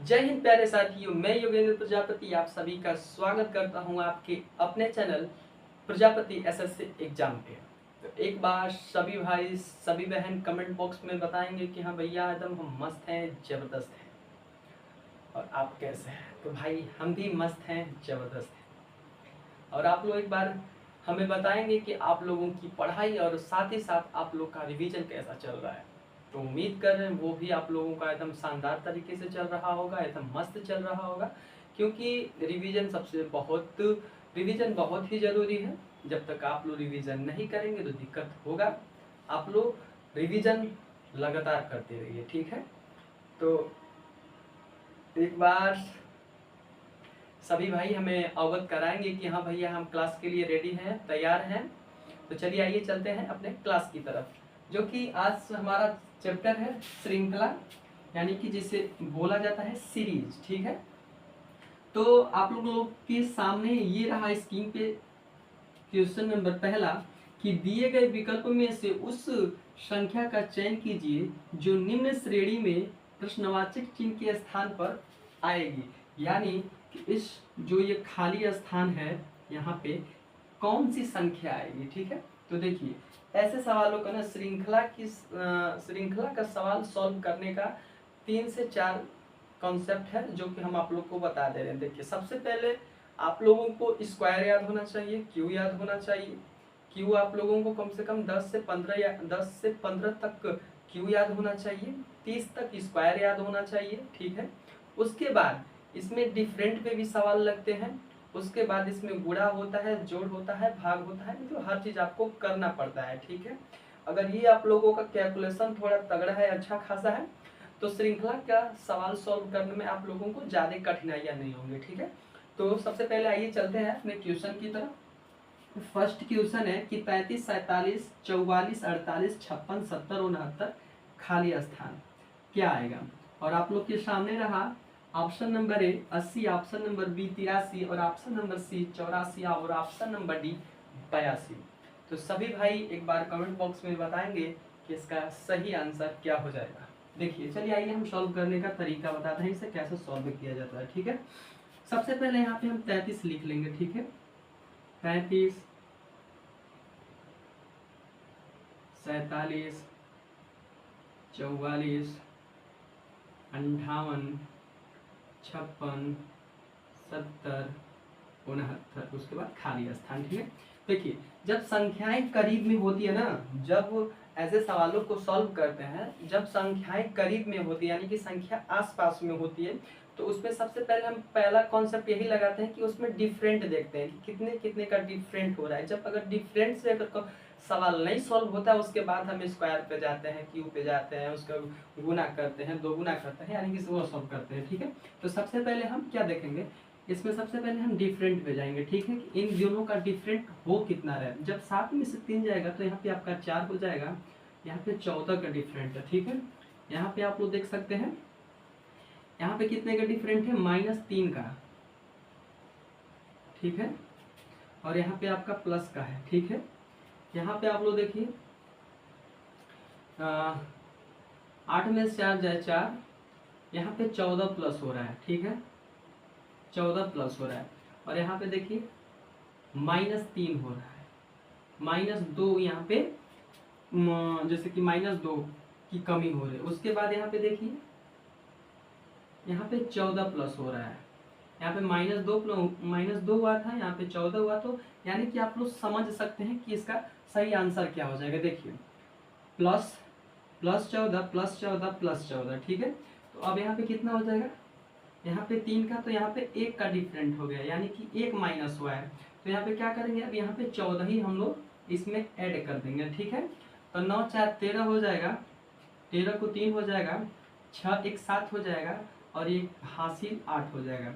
जय हिंद प्यारे साथियों, मैं योगेंद्र प्रजापति आप सभी का स्वागत करता हूं आपके अपने चैनल प्रजापति एसएससी एग्जाम पे। तो एक बार सभी भाई सभी बहन कमेंट बॉक्स में बताएंगे कि हाँ भैया एकदम हम मस्त हैं, जबरदस्त हैं। और आप कैसे हैं? तो भाई हम भी मस्त हैं, जबरदस्त हैं। और आप लोग एक बार हमें बताएंगे कि आप लोगों की पढ़ाई और साथ ही साथ आप लोग का रिवीजन कैसा चल रहा है। तो उम्मीद कर रहे हैं वो भी आप लोगों का एकदम शानदार तरीके से चल रहा होगा, एकदम मस्त चल रहा होगा। क्योंकि रिवीजन बहुत ही ज़रूरी है। जब तक आप लोग रिवीजन नहीं करेंगे तो दिक्कत होगा। आप लोग रिवीजन लगातार करते रहिए, ठीक है। तो एक बार सभी भाई हमें अवगत कराएंगे कि हाँ भैया हम क्लास के लिए रेडी हैं, तैयार हैं। तो चलिए आइए चलते हैं अपने क्लास की तरफ, जो कि आज हमारा चैप्टर है श्रृंखला, यानी कि जिसे बोला जाता है सीरीज, ठीक है। तो आप लोग के सामने ये रहा स्क्रीन पे क्वेश्चन नंबर पहला कि दिए गए विकल्प में से उस संख्या का चयन कीजिए जो निम्न श्रेणी में प्रश्नवाचक चिन्ह के स्थान पर आएगी। यानी कि इस जो ये खाली स्थान है यहाँ पे कौन सी संख्या आएगी, ठीक है। तो देखिए ऐसे सवालों का ना श्रृंखला का सवाल सॉल्व करने का 3 से 4 कॉन्सेप्ट है जो कि हम आप लोग को बता दे रहे हैं। देखिए सबसे पहले आप लोगों को स्क्वायर याद होना चाहिए, क्यू याद होना चाहिए। क्यू आप लोगों को कम से कम 10 से 15 तक क्यू याद होना चाहिए, 30 तक स्क्वायर याद होना चाहिए, ठीक है। उसके बाद इसमें डिफरेंट पे भी सवाल लगते हैं। उसके बाद इसमें गुणा होता है, जोड़ होता है, भाग होता है, मतलब हर चीज आपको करना पड़ता है, ठीक है। अगर ये आप लोगों का कैलकुलेशन थोड़ा तगड़ा है, अच्छा खासा है, तो श्रृंखला का सवाल सॉल्व करने में आप लोगों को ज्यादा कठिनाइयां नहीं होंगी, ठीक है। तो सबसे पहले आइए चलते हैं अपने क्वेश्चन की तरफ। फर्स्ट क्वेश्चन है कि 35, 47, 44, 48, 56, 70, 69 खाली स्थान क्या आएगा। और आप लोग के सामने रहा option number A 80, option number B 83 और ऑप्शन नंबर सी 84 और ऑप्शन नंबर डी 82। तो सभी भाई एक बार कमेंट बॉक्स में बताएंगे कि इसका सही आंसर क्या हो जाएगा। देखिए चलिए आइए हम सॉल्व करने का तरीका बताते हैं, इसे कैसे सॉल्व किया जाता है, ठीक है। सबसे पहले यहाँ पे हम 33 लिख लेंगे, ठीक है। 35, 47, 44, 58, 56, 70, 69, उसके बाद खाली स्थान, ठीक है। देखिए जब संख्याएं करीब में होती है ना, जब ऐसे सवालों को सॉल्व करते हैं, जब संख्याएं करीब में होती है यानी कि संख्या आसपास में होती है, तो उसमें सबसे पहले हम पहला कॉन्सेप्ट यही लगाते हैं कि उसमें डिफरेंट देखते हैं कि कितने कितने का डिफरेंट हो रहा है। जब अगर डिफरेंट से अगर सवाल नहीं सॉल्व होता है, उसके बाद हम स्क्वायर पे जाते हैं, क्यू पे जाते हैं, उसका गुना करते हैं, दोगुना करते हैं, यानी कि वो सॉल्व करते हैं, ठीक है। तो सबसे पहले हम क्या देखेंगे, इसमें सबसे पहले हम डिफरेंट पे जाएंगे, ठीक है, कि इन दोनों का डिफरेंट हो कितना रहे। जब 7 में से 3 जाएगा तो यहाँ पे आपका 4 हो जाएगा, यहाँ पे 14 का डिफरेंट है, ठीक है। यहाँ पे आप लोग देख सकते हैं यहाँ पे कितने का डिफरेंट है, -3 का, ठीक है। और यहाँ पे आपका प्लस का है, ठीक है। यहाँ पे आप लोग देखिए 8 में से 4 जाए 4, यहाँ पे 14 प्लस हो रहा है, ठीक है, 14 प्लस हो रहा है। और यहाँ पे देखिए -3 हो रहा है, -2 यहाँ पे जैसे कि -2 की कमी हो रही है। उसके बाद यहाँ पे देखिए यहाँ पे 14 प्लस हो रहा है, यहाँ पे -2 हुआ था, यहाँ पे 14 हुआ। तो यानी कि आप लोग समझ सकते हैं कि इसका सही आंसर क्या हो जाएगा। देखिए +14 +14 +14, ठीक है। तो अब यहाँ पे कितना हो जाएगा, यहाँ पे 3 का, तो यहाँ पे 1 का डिफरेंट हो गया, यानी कि 1 माइनस हुआ है। तो यहाँ पे क्या करेंगे, अब यहाँ पे 14 ही हम लोग इसमें ऐड कर देंगे, ठीक है। तो 9 4 13 हो जाएगा, 13 को 3 हो जाएगा, 6 1 7 हो जाएगा और ये हासिल 8 हो जाएगा।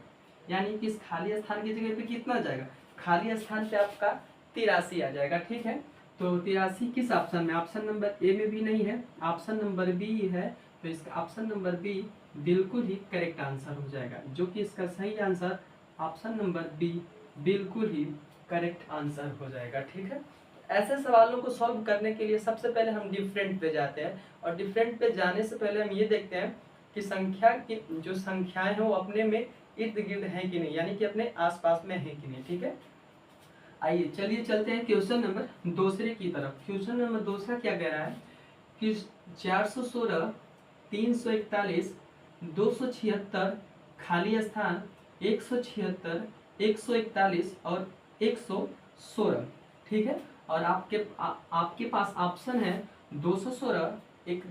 यानी कि इस खाली स्थान की जगह पे कितना जाएगा, खाली स्थान पे आपका 83 आ जाएगा, ठीक है। तो 83 किस ऑप्शन में, ऑप्शन नंबर ए में भी नहीं है, ऑप्शन नंबर बी है। तो इसका ऑप्शन नंबर बी बिल्कुल ही करेक्ट आंसर हो जाएगा, जो कि इसका सही आंसर ऑप्शन नंबर बी बिल्कुल ही करेक्ट आंसर हो जाएगा, ठीक है। ऐसे सवालों को सॉल्व करने के लिए सबसे पहले हम डिफरेंट पे जाते हैं, और डिफरेंट पे जाने से पहले हम ये देखते हैं कि संख्या की जो संख्याएं हैं वो अपने में इर्द गिर्द हैं कि नहीं, यानी कि अपने आसपास में हैं कि नहीं। ठीक है, आइए चलिए चलते हैं क्वेश्चन नंबर दूसरे की तरफ। क्वेश्चन नंबर दूसरा क्या कह रहा है कि 416, 341, 276 खाली स्थान 176, 141 और 116। ठीक है, और आपके पास ऑप्शन है 216,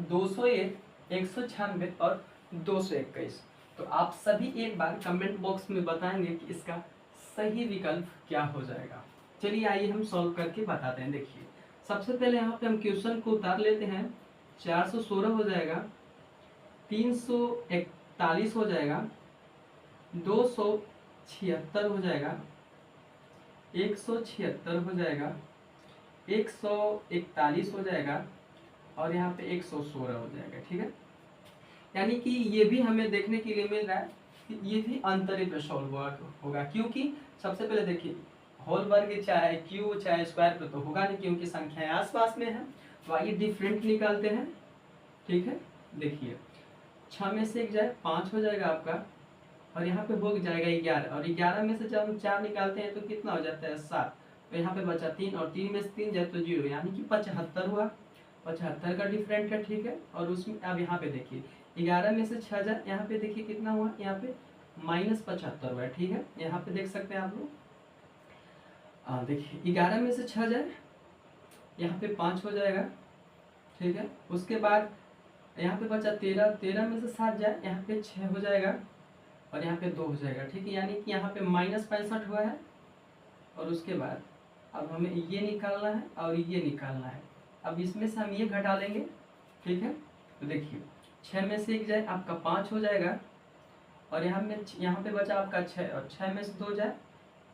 201, 196 और 221। तो आप सभी एक बार कमेंट बॉक्स में बताएंगे कि इसका सही विकल्प क्या हो जाएगा। चलिए आइए हम सॉल्व करके बताते हैं। देखिए सबसे पहले यहाँ पे हम क्वेश्चन को उतार लेते हैं। 416 हो जाएगा, 341 हो जाएगा, 276 हो जाएगा, 176 हो जाएगा, 141 हो जाएगा और यहाँ पे 116 हो जाएगा। ठीक है, यानी कि ये भी हमें देखने के लिए मिल रहा है कि ये भी अंतरी पे सॉल्व होगा, क्योंकि सबसे पहले देखिए होल वर्ग चाहे क्यू चाहे स्क्वायर पे तो होगा नहीं, क्योंकि संख्याएं आसपास में है। तो आइए डिफरेंट निकालते हैं। ठीक है, देखिए 6 में से 1 जाए 5 हो जाएगा आपका, और यहाँ पे हो जाएगा 11, और 11 में से जब हम 4 निकालते हैं तो कितना हो जाता है 7। तो यहाँ पे बचा 3, और 3 में से 3 जाए तो 0, यानी कि 75 हुआ। 75 का डिफरेंट है। ठीक है, और उसमें अब यहाँ पे देखिए 11 में से 6 जाए, यहाँ पे देखिए कितना हुआ, यहाँ पे -75 हुआ है। ठीक है, यहाँ पे देख सकते हैं आप लोग। देखिए 11 में से 6 जाए, यहाँ पे 5 हो जाएगा। ठीक है, उसके बाद यहाँ पे बचा 13, 13 में से 7 जाए, यहाँ पे 6 हो जाएगा और यहाँ पे 2 हो जाएगा। ठीक है, यानी कि यहाँ पे -65 हुआ है। और उसके बाद अब हमें ये निकालना है और ये निकालना है। अब इसमें से हम ये घटा लेंगे। ठीक है, तो देखिए 6 में से 1 जाए आपका 5 हो जाएगा, और यहाँ पे बचा आपका 6, और 6 में से 2 जाए,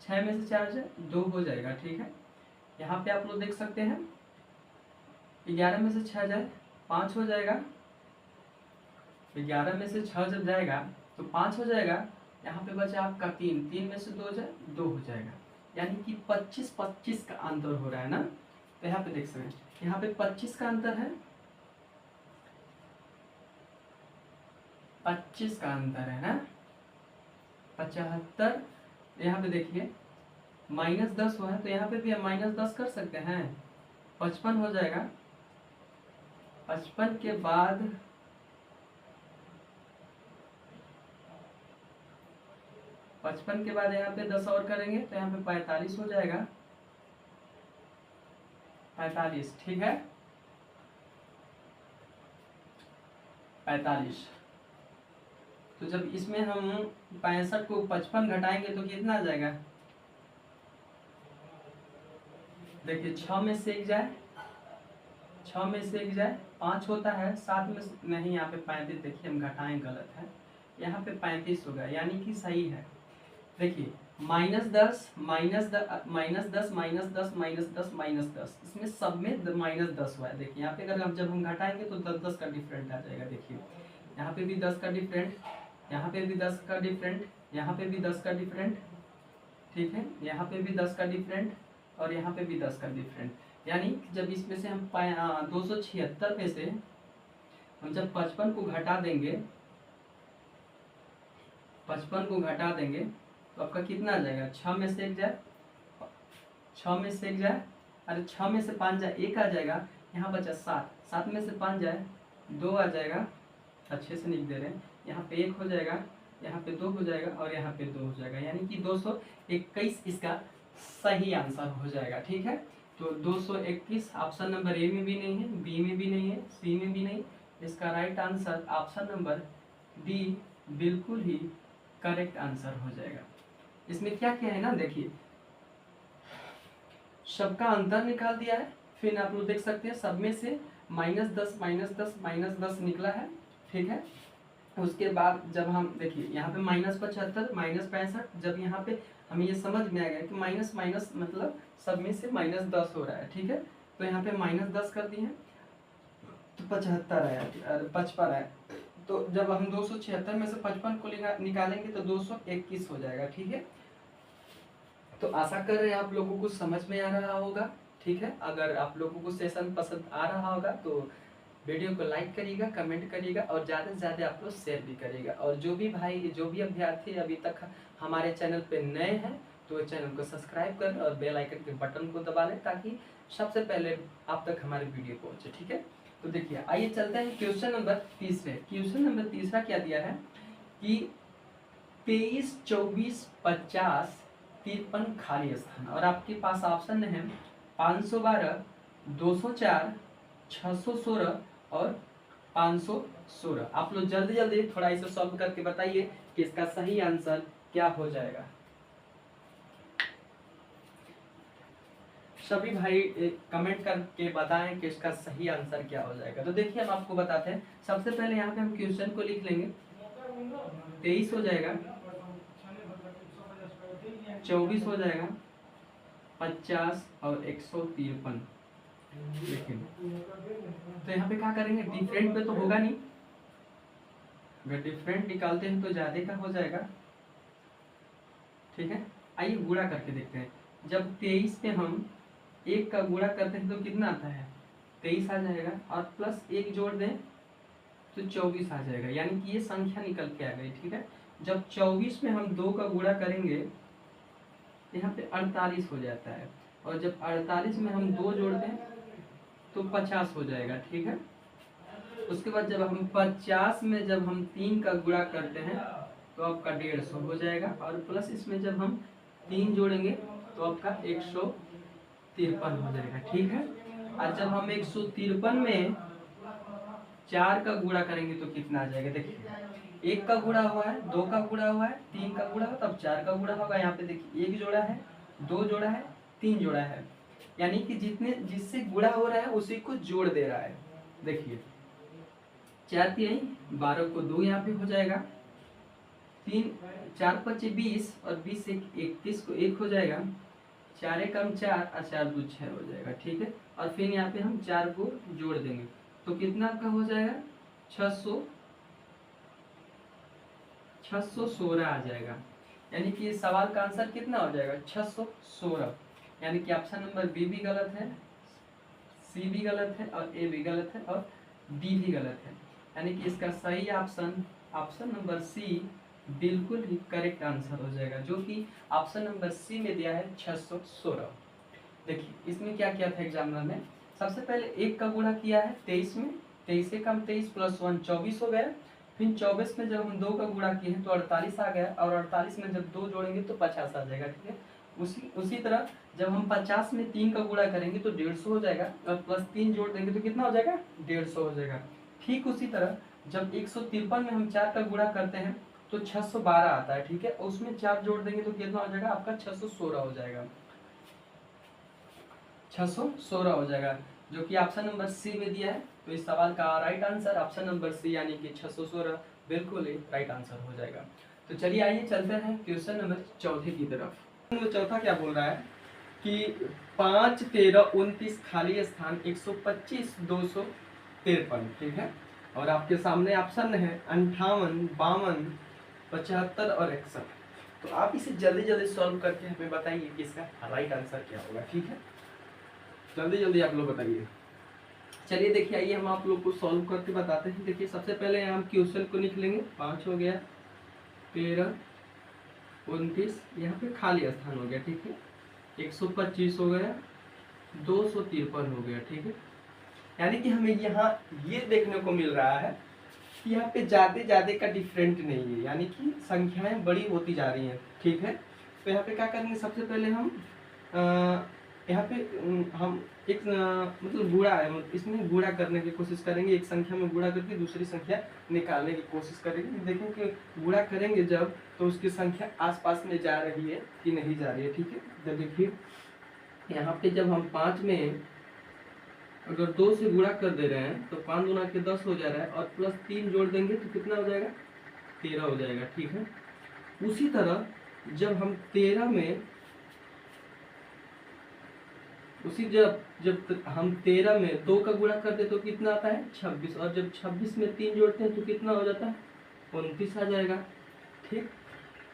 6 में से 4 जाए 2 हो जाएगा। ठीक है, यहाँ पे आप लोग देख सकते हैं 11 में से 6 जाए 5 हो जाएगा, 11 में से 6 जब जाएगा तो 5 हो जाएगा। यहाँ पे बचा आपका 3, 3 में से 2 जाए 2 हो जाएगा, यानी कि 25-25 का अंतर हो रहा है ना। तो यहाँ पे देख सकते हैं, यहाँ पे 25 का अंतर है, 25 का अंतर है ना। 75, यहाँ पे देखिए -10 हुआ है, तो यहाँ पे भी हम -10 कर सकते हैं। 55 हो जाएगा, 55 के बाद 55 के बाद यहाँ पे 10 और करेंगे तो यहाँ पे 45 हो जाएगा, 45। ठीक है, 45। तो जब इसमें हम 65 को 55 घटाएंगे तो कितना आ जाएगा, देखिए 6 में से 1 जाए, 6 में से 1 जाए 5 होता है, 7 में नहीं, यहाँ पे 35, देखिए हम घटाएं गलत है, यहाँ पे 35 होगा, यानी कि सही है। देखिए -10, -10, -10, इसमें सब में -10 हुआ है। देखिए यहाँ पे अगर हम जब हम घटाएंगे तो 10-10 का डिफरेंट आ जाएगा। देखिए यहाँ पे भी 10 का डिफरेंट, यहाँ पे भी 10 का डिफरेंट, यहाँ पे भी 10 का डिफरेंट। ठीक है, यहाँ पे भी 10 का डिफरेंट और यहाँ पे भी 10 का डिफरेंट, यानी जब इसमें से हम 276 में से हम जब 55 को घटा देंगे, 55 को घटा देंगे तो आपका कितना आ जाएगा, 6 में से 1 जाए, 6 में से 1 जाए, अरे 6 में से 5 जाए 1 आ जाएगा, यहाँ बचा 7, 7 में से 5 जाए 2 आ जाएगा, अच्छे से लिख दे रहे हैं, यहाँ पे 1 हो जाएगा, यहाँ पे 2 हो जाएगा और यहाँ पे 2 हो जाएगा, यानी कि 221 इसका सही आंसर हो जाएगा। ठीक है, तो 221 ऑप्शन नंबर ए में भी नहीं है, बी में भी नहीं है, सी में भी नहीं, इसका right answer option number D बिल्कुल ही करेक्ट आंसर हो जाएगा। इसमें क्या क्या है ना, देखिए सबका अंतर निकाल दिया है, फिर आप लोग देख सकते हैं सब में से -10, -10, -10 निकला है। ठीक है, उसके बाद जब हम देखिए यहाँ पे -75, -65, जब यहाँ पे हमें ये समझ में आ गया कि माइनस माइनस मतलब सब में से -10 हो रहा है। ठीक है, तो यहाँ पे -10 कर दिए हैं तो 75 आया, 55 आया। तो जब हम 276 में से 55 को निकालेंगे तो 221 हो जाएगा। ठीक है, तो आशा कर रहे हैं आप लोगों को समझ में आ रहा होगा। ठीक है, अगर आप लोगों को सेशन पसंद आ रहा होगा तो वीडियो को लाइक करिएगा, कमेंट करिएगा और ज़्यादा से ज़्यादा आप लोग शेयर भी करिएगा। और जो भी भाई, जो भी अभ्यर्थी अभी तक हमारे चैनल पे नए हैं तो चैनल को सब्सक्राइब कर और बेल आइकन के बटन को दबा लें ताकि सबसे पहले आप तक हमारे वीडियो पहुँचे, ठीक है। तो देखिए आइए चलते हैं क्वेश्चन नंबर तीसरे। क्वेश्चन नंबर तीसरा क्या दिया है कि 23, 24, 50, 53 खाली स्थान और आपके पास ऑप्शन है 512, 204, 616 और 516। आप लोग जल्दी जल्दी थोड़ा इसे सॉल्व करके बताइए कि इसका सही आंसर क्या हो जाएगा। सभी भाई कमेंट करके बताएं कि इसका सही आंसर क्या हो जाएगा। तो देखिए हम आपको बताते हैं। सबसे पहले यहाँ पे हम क्वेश्चन को लिख लेंगे। 23 हो जाएगा, 24 हो जाएगा, 50 और 153। देखिए तो यहाँ पे क्या करेंगे, डिफरेंट पे तो होगा नहीं, अगर डिफरेंट निकालते हैं तो ज्यादा का हो जाएगा, ठीक है। आइए गुणा करके देखते हैं। जब 23 पे हम 1 का गुणा करते हैं तो कितना आता है, 23 आ जाएगा और प्लस 1 जोड़ दें तो 24 आ जाएगा, यानी कि ये संख्या निकल के आ गई, ठीक है। जब 24 में हम 2 का गुणा करेंगे यहाँ पे 48 हो जाता है और जब 48 में हम 2 जोड़ दें तो 50 हो जाएगा, ठीक है। उसके बाद जब हम 50 में जब हम 3 का गुणा करते हैं तो आपका 150 हो जाएगा और प्लस इसमें जब हम 3 जोड़ेंगे तो आपका 153 हो जाएगा, ठीक है। और जब हम 153 में 4 का गुणा करेंगे तो कितना आ जाएगा, देखिए 1 का गुणा हुआ है, 2 का गुणा हुआ है, 3 का गुणा हुआ तब 4 का गुणा होगा। यहाँ पे देखिए 1 जोड़ा है, 2 जोड़ा है, 3 जोड़ा है, यानी कि जितने जिससे गुणा हो रहा है उसी को जोड़ दे रहा है। देखिए 4 3 12 को 2 यहाँ पे हो जाएगा, 3 4 5 20 और 20 1 31 को 1 हो जाएगा, 4 1 4 और 4 2 6 हो जाएगा, ठीक है। और फिर यहाँ पे हम 4 को जोड़ देंगे तो कितना आपका हो जाएगा, 616 आ जाएगा। यानी कि इस सवाल का आंसर कितना हो जाएगा, 616। यानी कि ऑप्शन नंबर बी भी गलत है, सी भी गलत है और ए भी गलत है और डी भी गलत है। यानी कि इसका सही ऑप्शन नंबर सी बिल्कुल ही करेक्ट आंसर हो जाएगा, जो कि ऑप्शन नंबर सी में दिया है 616। देखिए इसमें क्या किया था एग्जामिनर ने, सबसे पहले 1 का गुणा किया है 23 में, 23 से कम 23 प्लस 1 24 हो गया। फिर 24 में जब हम 2 का गुणा किए हैं तो 48 आ गया और 48 में जब 2 जोड़ेंगे तो 50 आ जाएगा, ठीक है। उसी तरह जब हम 50 में 3 का गुणा करेंगे तो 150 हो जाएगा और प्लस 3 जोड़ देंगे तो कितना हो जाएगा, 150 हो जाएगा। ठीक उसी तरह जब 153 में हम 4 का गुणा करते हैं तो 612 आता है, ठीक है। उसमें 4 जोड़ देंगे तो कितना हो जाएगा, आपका 616 हो जाएगा, 616 हो जाएगा, जो कि ऑप्शन नंबर सी में दिया है। तो इस सवाल का right answer option number C यानी कि 616 बिल्कुल ही राइट आंसर हो जाएगा। तो चलिए आइए चलते हैं क्वेश्चन नंबर चौथे की तरफ। नंबर चौथा क्या बोल रहा है कि 5 13 29 खाली स्थान 125 253, ठीक है। और आपके सामने ऑप्शन है 58, 52, 75 और 61। तो आप इसे जल्दी जल्दी सॉल्व करके हमें बताइए कि इसका राइट आंसर क्या होगा, ठीक है। जल्दी जल्दी आप लोग बताइए। चलिए देखिए आइए हम आप लोग को सॉल्व करके बताते हैं। देखिए सबसे पहले हम क्वेश्चन को लिख लेंगे। 5 हो गया, 13 29 यहाँ पे खाली स्थान हो गया, ठीक है। 125 हो गया, 253 हो गया, ठीक है। यानी कि हमें यहाँ ये देखने को मिल रहा है कि यहाँ पे ज्यादा का डिफरेंट नहीं है, यानी कि संख्याएं बड़ी होती जा रही हैं, ठीक है। तो यहाँ पे क्या करेंगे, सबसे पहले हम यहाँ पे हम एक मतलब गुणा है, इसमें गुणा करने की कोशिश करेंगे। एक संख्या में गुणा करके दूसरी संख्या निकालने की कोशिश करेंगे। देखें कि गुणा करेंगे जब तो उसकी संख्या आसपास में जा रही है कि नहीं जा रही है, ठीक है। तो देखिए यहाँ पे जब हम 5 में अगर 2 से गुणा कर दे रहे हैं तो 5 गुना के 10 हो जा रहा है और प्लस 3 जोड़ देंगे तो कितना हो जाएगा, 13 हो जाएगा, ठीक है। उसी तरह जब हम 13 में जब हम 13 में 2 का गुणा करते तो कितना आता है, 26। और जब 26 में 3 जोड़ते हैं तो कितना हो जाता है, 29 आ जाएगा,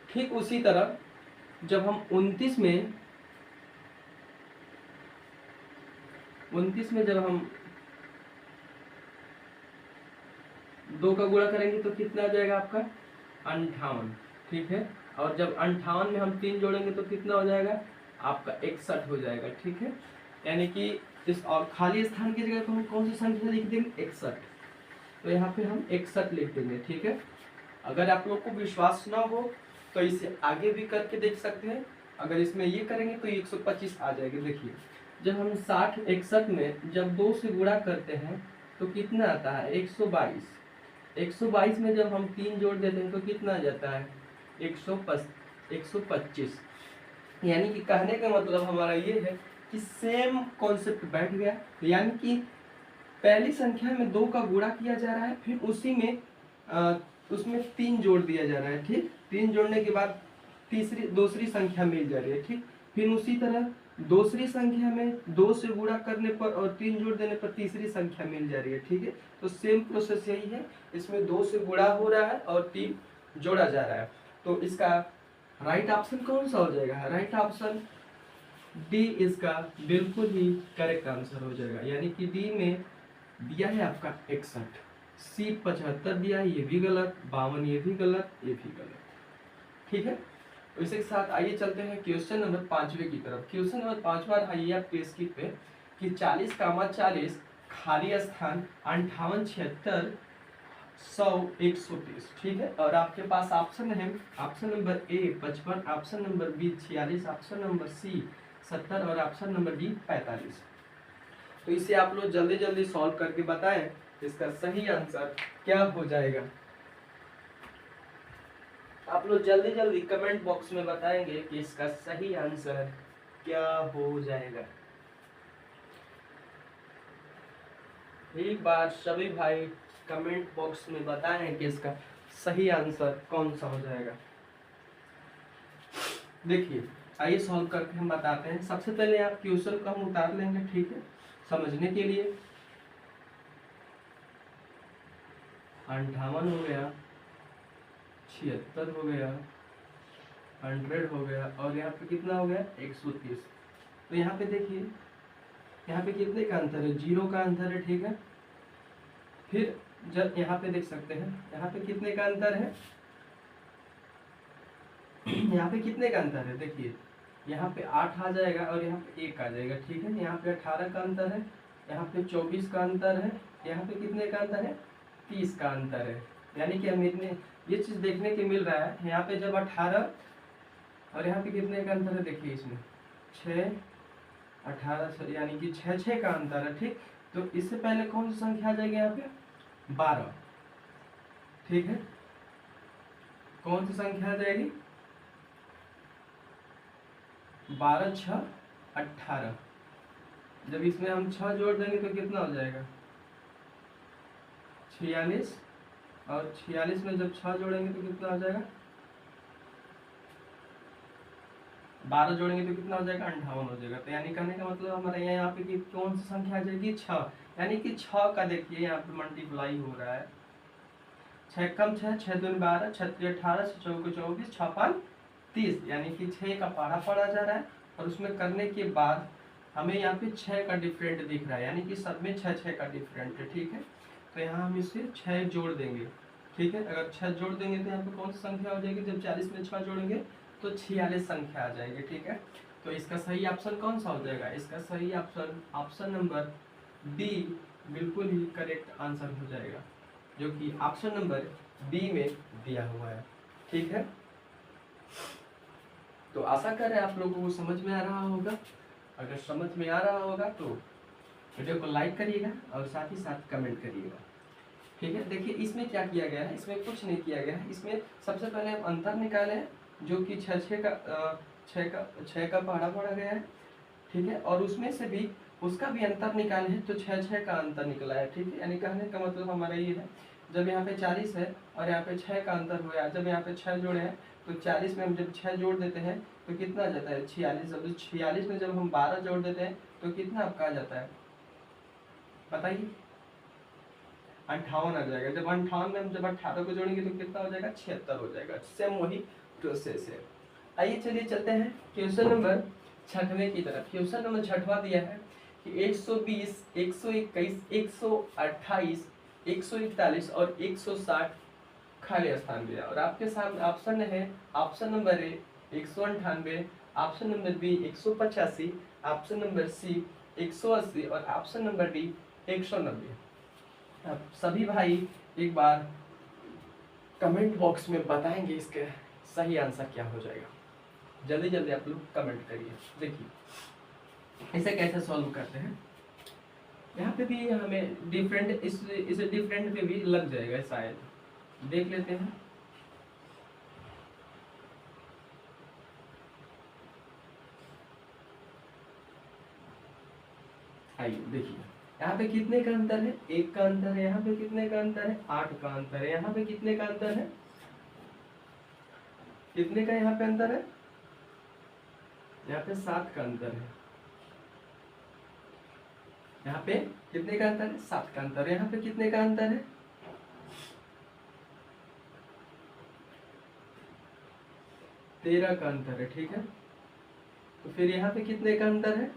ठीक उसी तरह जब हम 29 में जब हम 2 का गुणा करेंगे तो कितना आ जाएगा आपका 58, ठीक है। और जब 58 में हम 3 जोड़ेंगे तो कितना हो जाएगा आपका 61 हो जाएगा, ठीक है। यानी कि इस और खाली स्थान की जगह पर हम कौन सी संख्या लिख देंगे 61, तो यहाँ पे हम 61 लिख देंगे, ठीक है। अगर आप लोग को विश्वास ना हो तो इसे आगे भी करके देख सकते हैं। अगर इसमें ये करेंगे तो 125 आ जाएगी। देखिए जब हम 60 61 में जब 2 से गुणा करते हैं तो कितना आता है 122। 122 में जब हम 3 जोड़ देते हैं तो कितना आ जाता है 125। यानी कि कहने का मतलब हमारा ये है कि सेम कॉन्सेप्ट बैठ गया। यानी कि पहली संख्या में 2 का गुणा किया जा रहा है, फिर उसी में उसमें 3 जोड़ दिया जा रहा है, ठीक। 3 जोड़ने के बाद दूसरी संख्या मिल जा रही है, ठीक। फिर उसी तरह दूसरी संख्या में 2 से गुणा करने पर और 3 जोड़ देने पर तीसरी संख्या मिल जा रही है, ठीक है। तो सेम प्रोसेस यही है, इसमें 2 से गुणा हो रहा है और 3 जोड़ा जा रहा है। तो इसका राइट ऑप्शन कौन सा हो जाएगा, राइट ऑप्शन डी इसका बिल्कुल ही करेक्ट आंसर हो जाएगा। यानी कि डी में दिया है आपका 61, सी 75 दिया है, ये भी गलत, 52 ये भी गलत, ये भी गलत, ठीक है। तो इसी के साथ आइए चलते हैं क्वेश्चन नंबर 5वें की तरफ। क्वेश्चन नंबर 5वां आइए आप पेज की पे कि 40, खाली स्थान 58, 76, 100, 130, ठीक है। और आपके पास ऑप्शन है, option number A 55, option number B 46, option number C 70 और ऑप्शन नंबर डी 45। तो इसे आप लोग जल्दी जल्दी सॉल्व करके बताएं इसका सही आंसर क्या हो जाएगा। आप लोग जल्दी जल्दी कमेंट बॉक्स में बताएंगे कि इसका सही आंसर क्या हो जाएगा। एक बार सभी भाई कमेंट बॉक्स में बताएं कि इसका सही आंसर कौन सा हो जाएगा। देखिए आइए सॉल्व करके हम बताते हैं। सबसे पहले आप क्वेश्चन को हम उतार लेंगे, ठीक है, समझने के लिए। 58 हो गया, 76 हो गया, 100 हो गया और यहाँ पे कितना हो गया 130। तो यहाँ पे देखिए यहाँ पे कितने का अंतर है, 0 का अंतर है, ठीक है। फिर जब यहाँ पे देख सकते हैं यहाँ पे कितने का अंतर है, यहाँ पे कितने का अंतर है, देखिए यहाँ पे 8 आ जाएगा और यहाँ पे 1 आ जाएगा, ठीक है। यहाँ पे 18 का अंतर है, यहाँ पे 24 का अंतर है, यहाँ पे कितने का अंतर है 30 का अंतर है। यानी कि हम इतने ये चीज़ देखने के मिल रहा है। यहाँ पे जब 18 और यहाँ पे कितने का अंतर है, देखिए इसमें 6, 18 यानी कि 6 का अंतर है, ठीक। तो इससे पहले कौन सी संख्या आ जाएगी यहाँ पे 12, ठीक है। कौन सी संख्या आ जाएगी 12, 6, 18। जब इसमें हम 6 जोड़ देंगे तो कितना हो जाएगा 46 और 46 में जब 6 जोड़ेंगे तो कितना हो जाएगा 12 जोड़ेंगे तो कितना हो जाएगा 58 हो जाएगा। तो यानी कहने का मतलब हमारे यहाँ पे कि कौन सी संख्या आ जाएगी 6। यानी कि 6 का देखिए यहाँ पे मल्टीप्लाई हो रहा है, 6 कम 6, 6 दूनी 12, 6 3 18, 6 चौके 24, 6 5 30। यानी कि 6 का पढ़ा पड़ा जा रहा है और उसमें करने के बाद हमें यहाँ पे 6 का डिफरेंट दिख रहा है। यानी कि सब में 6 का डिफरेंट है, ठीक है। तो यहाँ हम इससे 6 जोड़ देंगे, ठीक है। अगर 6 जोड़ देंगे तो यहाँ पे कौन सी संख्या हो जाएगी, जब 40 में 6 जोड़ेंगे तो 46 संख्या आ जाएगी, ठीक है। तो इसका सही ऑप्शन कौन सा हो जाएगा, इसका सही ऑप्शन ऑप्शन नंबर बी बिल्कुल ही करेक्ट आंसर हो जाएगा, जो कि ऑप्शन नंबर बी में दिया हुआ है, ठीक है। तो आशा करें आप लोगों को समझ में आ रहा होगा। अगर समझ में आ रहा होगा तो वीडियो को लाइक करिएगा और साथ ही साथ कमेंट करिएगा, ठीक है। देखिए इसमें क्या किया गया है, इसमें कुछ नहीं किया गया है। इसमें सबसे पहले हम अंतर निकाले हैं, जो कि 6 का पढ़ा पड़ा गया है, ठीक है। और उसमें से भी उसका भी अंतर निकाले हैं तो 6 का अंतर निकला है, ठीक है। यानी कहने का मतलब हमारा ये है, जब यहाँ पे 40 है और यहाँ पे 6 का अंतर हुआ है, जब यहाँ पे 6 जोड़े हैं तो 40 में हम जब 6 जोड़ देते हैं तो कितना आ जाता है 46। जब 46 में जब हम 12 जोड़ देते हैं तो कितना आपका आ जाता है बताइए 58 आ जाएगा। जब 58 में हम जब 18 को जोड़ेंगे तो कितना हो जाएगा 76 हो जाएगा। सेम वही प्रोसेस है। आइए चलिए चलते हैं क्वेश्चन नंबर 6वें की तरफ। क्वेश्चन नंबर 6वां दिया है कि 120, 121, 128, 141 और 160 खाली स्थान दिया, और आपके सामने ऑप्शन है, option number A 198, option number B 185, option number C 180 और ऑप्शन नंबर डी 190। अब सभी भाई एक बार कमेंट बॉक्स में बताएंगे इसके सही आंसर क्या हो जाएगा। जल्दी जल्दी आप लोग कमेंट करिए। देखिए इसे कैसे सॉल्व करते हैं, यहाँ पे भी हमें डिफरेंट इसे डिफरेंट पे भी लग जाएगा शायद, देख लेते हैं। आइए देखिए यहाँ पे कितने का अंतर है, 1 का अंतर है, यहाँ पे कितने का अंतर है, 8 का अंतर है, यहाँ पे कितने का अंतर है, कितने का यहाँ पे अंतर है, यहाँ पे 7 का अंतर है, यहाँ पे कितने का अंतर है, 7 का अंतर है, यहाँ पे कितने का अंतर है, 13 का अंतर है। ठीक है, तो फिर यहाँ पे कितने का अंतर है,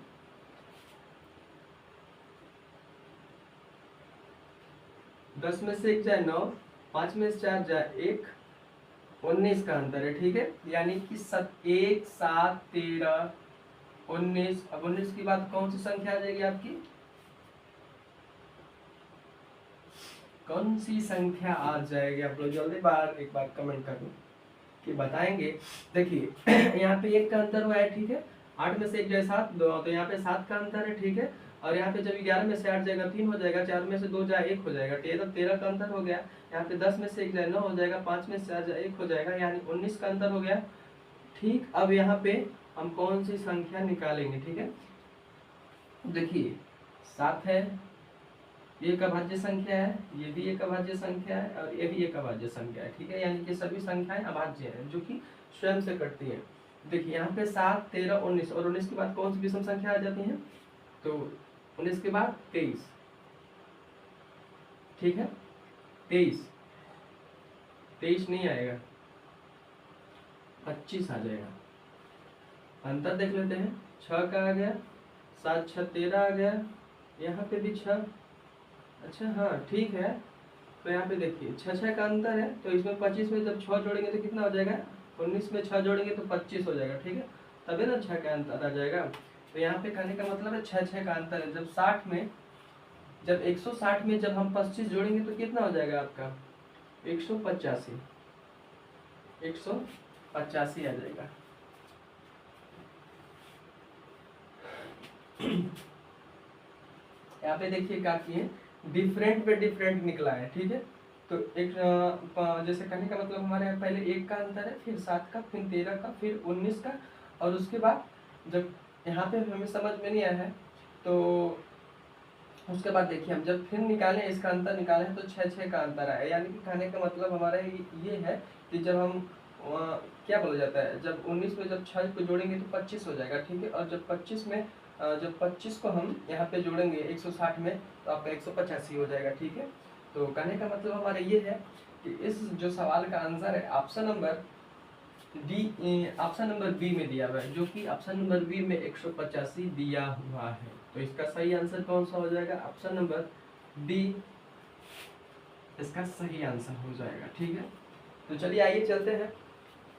10 में से 1 जाए 9, 5 में से 4 जाए 1, 19 का अंतर है। ठीक है, यानी कि 1, 7, 13, 19। अब 19 की बात कौन सी संख्या आ जाएगी आपकी, कौन सी संख्या आ जाएगी, आप लोग जल्दी बार एक बार कमेंट कर दो कि बताएंगे। देखिए यहाँ पे 1 का अंतर हुआ है। ठीक है, 8 में से 1 जाए 7, तो यहाँ पे 7 का अंतर है। ठीक है, और यहाँ पे जब 11 में से 8 जाएगा 3 हो जाएगा, 4 में से 2 जाए 1 हो जाएगा, 13 का अंतर हो गया। यहाँ पे 10 में से 1 जाए 9 हो जाएगा, 5 में से 4 जाए 1 हो जाएगा, यानी 19 का अंतर हो गया। ठीक, अब यहाँ पे हम कौन सी संख्या निकालेंगे। ठीक है, देखिए 7 है, ये एक अभाज्य संख्या है, ये भी एक अभाज्य संख्या है, और ये भी एक अभाज्य संख्या है। ठीक है, यानी कि सभी संख्याएं अभाज्य हैं जो कि स्वयं से कटती हैं। देखिए यहाँ पे 7, 13, 19 और 19 के बाद कौन सी विषम संख्या आ जाती है, तो 19 के बाद 23। ठीक है, 23 नहीं आएगा, 25 आ जाएगा। अंतर देख लेते हैं, 6 का आ गया, 7, 6, 13 आ गया, यहाँ पे भी 6। अच्छा हाँ ठीक है, तो यहाँ पे देखिए 6 का अंतर है, तो इसमें 25 में जब 6 जोड़ेंगे तो कितना हो जाएगा, 19 में 6 जोड़ेंगे तो 25 हो जाएगा। ठीक है, तभी ना 6 का अंतर आ जाएगा। तो यहाँ पे कहने का मतलब है 6 का अंतर है। जब 160 में जब हम 25 जोड़ेंगे तो कितना हो जाएगा आपका, 185 आ जाएगा। यहाँ पे देखिए क्या किए, डिफरेंट पे डिफरेंट निकला है। ठीक है, तो एक जैसे कहने का मतलब हमारे यहाँ पहले 1 का अंतर है, फिर 7 का, फिर 13 का, फिर 19 का, और उसके बाद जब यहाँ पे हमें समझ में नहीं आया है तो उसके बाद देखिए हम जब फिर निकालें, इसका अंतर निकालें तो 6 का अंतर आया। यानी कि कहने का मतलब हमारा ये है कि जब हम क्या बोला जाता है, जब 19 में जब 6 को जोड़ेंगे तो 25 हो जाएगा। ठीक है, और जब 25 को हम यहाँ पे जोड़ेंगे 160 में तो आपका 185 हो जाएगा। ठीक है, तो कहने का मतलब हमारा ये है कि इस जो सवाल का आंसर है ऑप्शन नंबर बी में दिया हुआ है, जो कि ऑप्शन नंबर बी में 185 दिया हुआ है। तो इसका सही आंसर कौन सा हो जाएगा, ऑप्शन नंबर डी इसका सही आंसर हो जाएगा। ठीक है, तो चलिए आइए चलते हैं